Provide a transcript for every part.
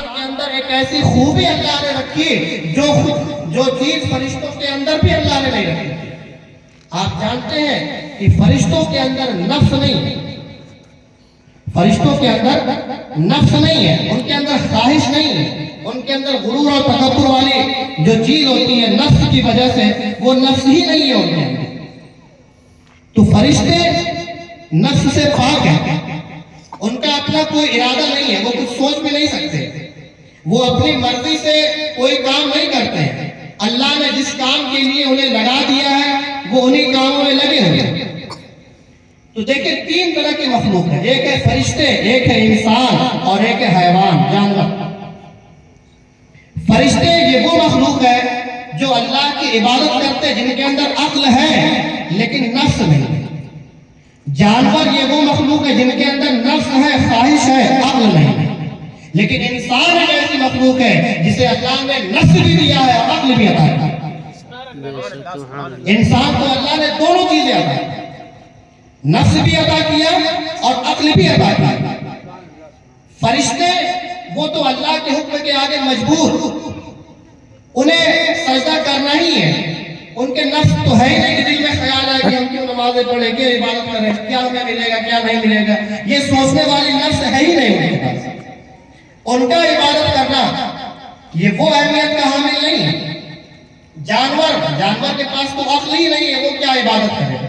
انسان کے اندر ایک ایسی خوبی اللہ نے رکھی جو چیز فرشتوں کے اندر بھی اللہ نے نہیں رکھی۔ آپ جانتے ہیں کہ فرشتوں کے اندر نفس نہیں ہے، فرشتوں کے اندر نفس نہیں ہے، ان کے اندر خواہش نہیں ہے، ان کے اندر غرور اور تکبر والی جو چیز ہوتی ہے نفس کی وجہ سے، وہ نفس ہی نہیں ہے ان کے اندر۔ تو فرشتے نفس سے پاک ہیں، ان کا اپنا کوئی ارادہ نہیں ہے، وہ کچھ سوچ بھی نہیں سکتے، وہ اپنی مرضی سے کوئی کام نہیں کرتے ہیں۔ اللہ نے جس کام کے لیے انہیں لگا دیا ہے وہ انہی کاموں میں لگے ہوئے ہیں۔ تو دیکھیں تین طرح کی مخلوق ہے، ایک ہے فرشتے، ایک ہے انسان اور ایک ہے حیوان، جانور۔ فرشتے یہ وہ مخلوق ہے جو اللہ کی عبادت کرتے ہیں، جن کے اندر عقل ہے لیکن نفس نہیں۔ جانور یہ وہ مخلوق ہے جن کے اندر نفس ہے، خواہش ہے، عقل نہیں۔ لیکن انسان ایک ایسی مخلوق ہے جسے اللہ نے نفس بھی دیا ہے اور عقل بھی عطا کیا۔ انسان کو اللہ نے دونوں چیزیں عطا کی، نفس بھی عطا کیا اور عقل بھی عطا کیا۔ فرشتے وہ تو اللہ کے حکم کے آگے مجبور، انہیں سجدہ کرنا ہی ہے، ان کے نفس تو ہے ہی نہیں کہ دل میں خیال ہے کہ ہم کیوں نمازیں پڑھیں، کیوں عبادت کریں، کیا ہمیں ملے گا کیا نہیں ملے گا، یہ سوچنے والی نفس ہے ہی نہیں ان کے پاس۔ ان کا عبادت کرنا یہ وہ اہمیت کا حامل نہیں ہے۔ جانور کے پاس تو عقل ہی نہیں ہے، وہ کیا عبادت کرے،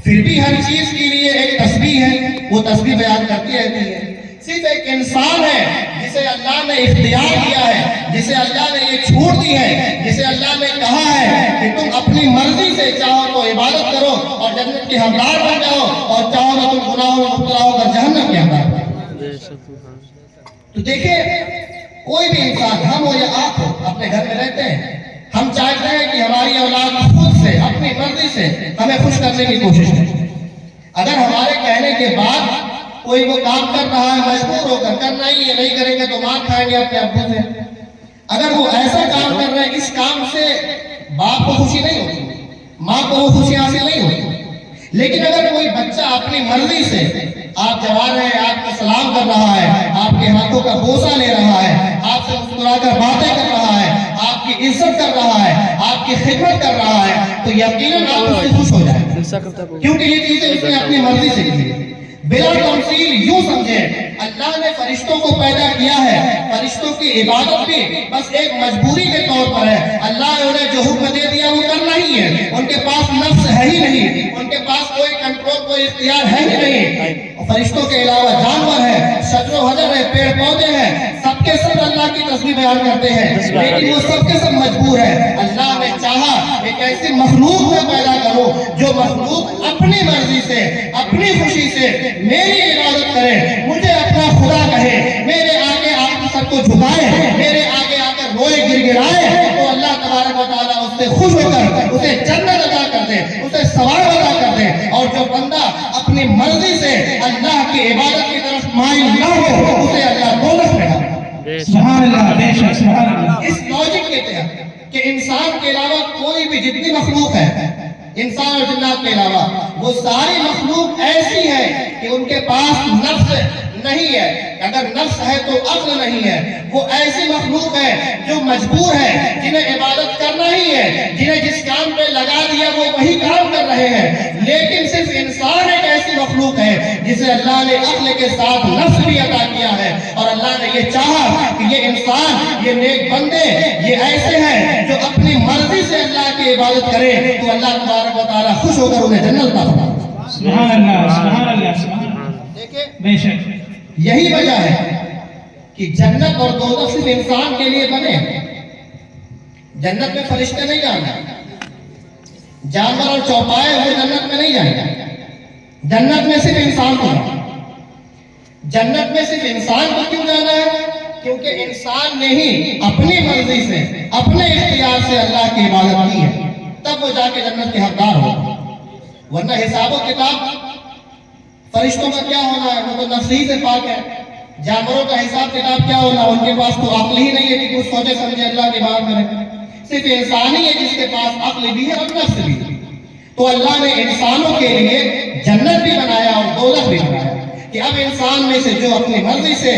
پھر بھی ہر چیز کے لیے ایک تسبیح ہے، وہ تسبیح بیان کرتی رہتی ہے۔ صرف ایک انسان ہے جسے اللہ نے اختیار دیا ہے، جسے اللہ نے یہ چھوٹ دی ہے، جسے اللہ نے کہا ہے کہ تم اپنی مرضی سے چاہو تو عبادت کرو اور جنت کے حقدار بن جاؤ، اور چاہو تو تم گناہوں میں مبتلا ہو کر جہنم کے حقدار بن جاؤ۔ تو دیکھیں کوئی بھی انسان، ہم ہو یا آپ ہو، اپنے گھر میں رہتے ہیں، ہم چاہتے ہیں کہ ہماری اولاد خود سے اپنی مرضی سے ہمیں خوش کرنے کی کوشش کرے۔ اگر ہمارے کہنے کے بعد کوئی وہ کام کر رہا ہے مجبور ہو کر، کرنا ہی ہے، نہیں کریں گے تو مار کھائیں گے اپنے ابو سے، اگر وہ ایسا کام کر رہے ہیں، اس کام سے باپ کو خوشی نہیں ہوتی، ماں کو وہ خوشی حاصل نہیں ہوتی۔ لیکن اگر کوئی بچہ اپنی مرضی سے، آپ جوان ہیں، آپ کو سلام کر رہا ہے، آپ کے ہاتھوں کا بوسہ لے رہا ہے، آپ سے مسکرا کر باتیں کر رہا ہے، آپ کی عزت کر رہا ہے، آپ کی خدمت کر رہا ہے، تو یقیناً آپ اس سے خوش ہو جائیں، کیونکہ یہ چیزیں اس نے اپنی مرضی سے کی۔ بلا تمثیل یوں سمجھیں، اللہ نے فرشتوں کو پیدا کیا ہے، فرشتوں کی عبادت بھی بس ایک مجبوری کے طور پر ہے۔ اللہ نے انہیں جو حکم دے دیا وہ کرنا ہی ہے، ان کے پاس نفس ہے ہی نہیں، ان کے پاس کوئی کنٹرول، کوئی اختیار ہے ہی نہیں۔ فرشتوں کے علاوہ جانور ہے، شجر و حجر ہے، پیڑ پودے ہیں، سب کے سب اللہ کی تسبیح بیان کرتے ہیں، لیکن وہ سب کے سب مجبور ہے۔ اللہ نے چاہا ایک ایسی مخلوق میں پیدا کرو جو مخلوق اپنی مرضی سے، اپنی خوشی سے میری عبادت کرے، مجھے اپنا خدا کہے، میرے آگے آپ سب کو جھکائے، میرے آگے آ کر روئے گر گرائے، تو اللہ تبارک و تعالیٰ اس سے خوش ہو کر اسے جنت عطا کر دے، اسے ثواب عطا کر دے۔ اور جو بندہ اپنی مرضی سے اللہ کی عبادت کی طرف مائل نہ ہو، اسے اللہ دوزخ میں ڈالے۔ سبحان اللہ، بے شک، سبحان اللہ۔ اس لاجک کے تحت کہ انسان کے علاوہ کوئی بھی جتنی مخلوق ہے، انسان اور جنات کے علاوہ، وہ ساری مخلوق ایسی ہے کہ ان کے پاس نفس نہیں ہے، اگر نفس ہے تو عقل نہیں ہے، وہ ایسی مخلوق ہے جو مجبور ہے، جنہیں عبادت کرنا ہی ہے، جنہیں جس کام پہ لگا دیا وہ وہی کام کر رہے ہیں۔ لیکن صرف انسان ایک ایسی مخلوق ہے جسے اللہ نے عقل کے ساتھ نفس بھی عطا کیا ہے، اور اللہ نے یہ چاہا کہ یہ انسان، یہ نیک بندے، یہ ایسے ہیں جو اپنی مرضی سے اللہ کی عبادت کرے، تو اللہ تبارک و تعالیٰ خوش ہو کر انہیں جنت عطا فرمائے۔ سبحان اللہ، سبحان اللہ، سبحان اللہ۔ دیکھیں بے شک، یہی وجہ ہے کہ جنت اور دوزخ صرف انسان کے لیے بنے ہیں۔ جنت میں فرشتے نہیں جانا، جانور اور چوپائے وہ جنت میں نہیں جائیں گے، جنت میں صرف انسان کو جانا۔ جنت میں صرف انسان کو کیوں جانا ہے؟ کیونکہ انسان نے ہی اپنی مرضی سے، اپنے اختیار سے اللہ کی عبادت کی ہے، تب وہ جا کے جنت کے حقدار ہوگا۔ ورنہ حساب و کتاب فرشتوں کا کیا ہونا ہے، وہ تو نفسی سے پاک ہے۔ جانوروں کا حساب کتاب کیا ہونا، ان کے پاس تو عقل ہی نہیں ہے کہ کچھ سوچے سمجھے اللہ کی بات کرے۔ صرف انسان ہی ہے جس کے پاس عقل بھی ہے اور نفس بھی ہے۔ تو اللہ نے انسانوں کے لیے جنت بھی بنایا اور دوزخ بھی بنایا کہ اب انسان میں سے جو اپنی مرضی سے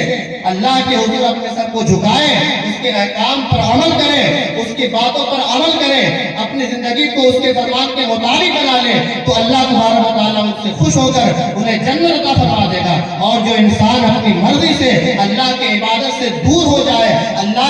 اللہ کے حضور اپنے سر کو جھکائے، اس کے احکام پر عمل کرے، اس کی باتوں پر عمل کرے، اپنی زندگی کو اس کے فرمان کے مطابق بنا لے، تو اللہ تبارک و تعالیٰ ان سے خوش ہو کر انہیں جنت عطا فرما دے گا۔ اور جو انسان اپنی مرضی سے اللہ کے عبادت سے دور ہو جائے، اللہ